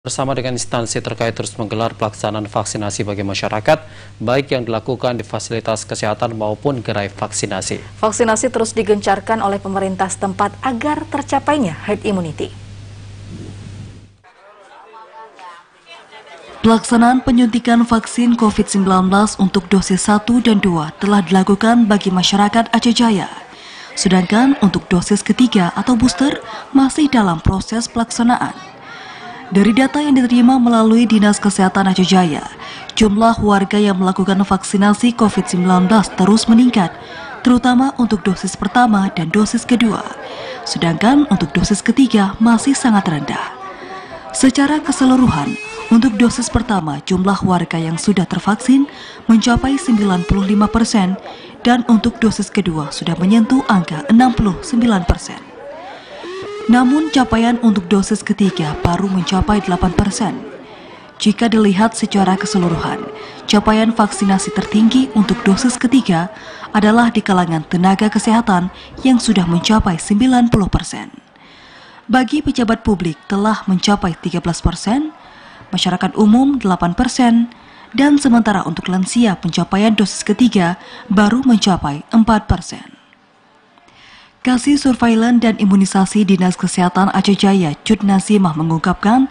bersama dengan instansi terkait terus menggelar pelaksanaan vaksinasi bagi masyarakat, baik yang dilakukan di fasilitas kesehatan maupun gerai vaksinasi. Vaksinasi terus digencarkan oleh pemerintah setempat agar tercapainya herd immunity. Pelaksanaan penyuntikan vaksin COVID-19 untuk dosis 1 dan 2 telah dilakukan bagi masyarakat Aceh Jaya. Sedangkan untuk dosis ketiga atau booster masih dalam proses pelaksanaan. Dari data yang diterima melalui Dinas Kesehatan Aceh Jaya, jumlah warga yang melakukan vaksinasi COVID-19 terus meningkat, terutama untuk dosis pertama dan dosis kedua. Sedangkan untuk dosis ketiga masih sangat rendah. Secara keseluruhan, untuk dosis pertama jumlah warga yang sudah tervaksin mencapai 95% dan untuk dosis kedua sudah menyentuh angka 69%. Namun capaian untuk dosis ketiga baru mencapai 8%. Jika dilihat secara keseluruhan, capaian vaksinasi tertinggi untuk dosis ketiga adalah di kalangan tenaga kesehatan yang sudah mencapai 90%. Bagi pejabat publik telah mencapai 13%, masyarakat umum 8%, dan sementara untuk lansia pencapaian dosis ketiga baru mencapai 4%. Kasih Surveillance dan Imunisasi Dinas Kesehatan Aceh Jaya, Cut Nazimah mengungkapkan,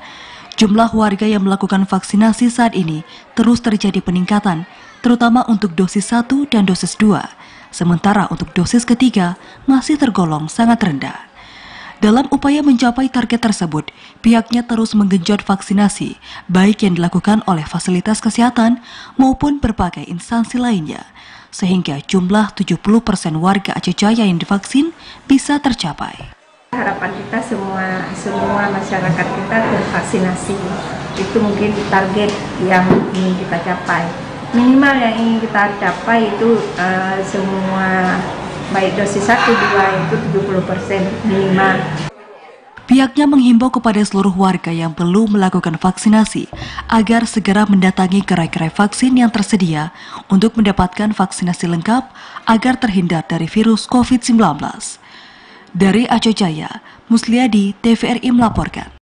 jumlah warga yang melakukan vaksinasi saat ini terus terjadi peningkatan, terutama untuk dosis 1 dan dosis 2, sementara untuk dosis ketiga masih tergolong sangat rendah. Dalam upaya mencapai target tersebut, pihaknya terus menggenjot vaksinasi, baik yang dilakukan oleh fasilitas kesehatan maupun berbagai instansi lainnya, sehingga jumlah 70% warga Aceh Jaya yang divaksin bisa tercapai. Harapan kita semua masyarakat kita tervaksinasi. Itu mungkin target yang ingin kita capai. Minimal yang ingin kita capai itu semua baik dosis 1, 2 itu 70% minimal. Pihaknya menghimbau kepada seluruh warga yang belum melakukan vaksinasi agar segera mendatangi gerai-gerai vaksin yang tersedia untuk mendapatkan vaksinasi lengkap agar terhindar dari virus COVID-19. Dari Aceh Jaya, Musliadi, TVRI melaporkan.